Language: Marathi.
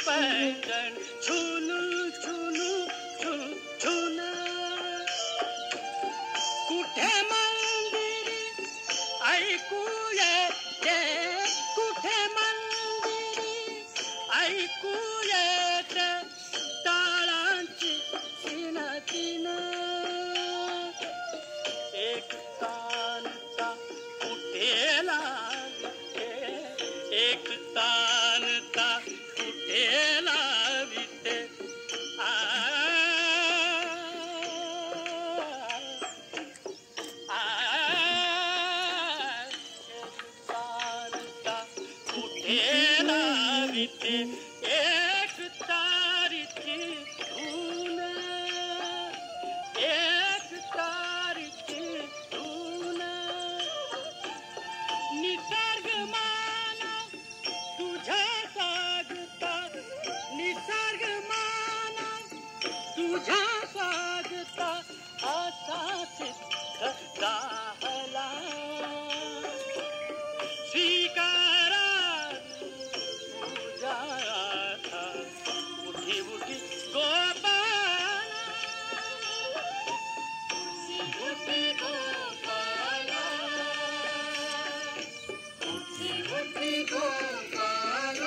पैंजण झुनू झुनू झुनू झुना कुठे मंदिरी ऐकू येते कुठे मंदिरी ऐकू येते टाळांची तीन एक तानता कुठे लागते एक तानता कुठे लाविते एक तानता कुठे लाविते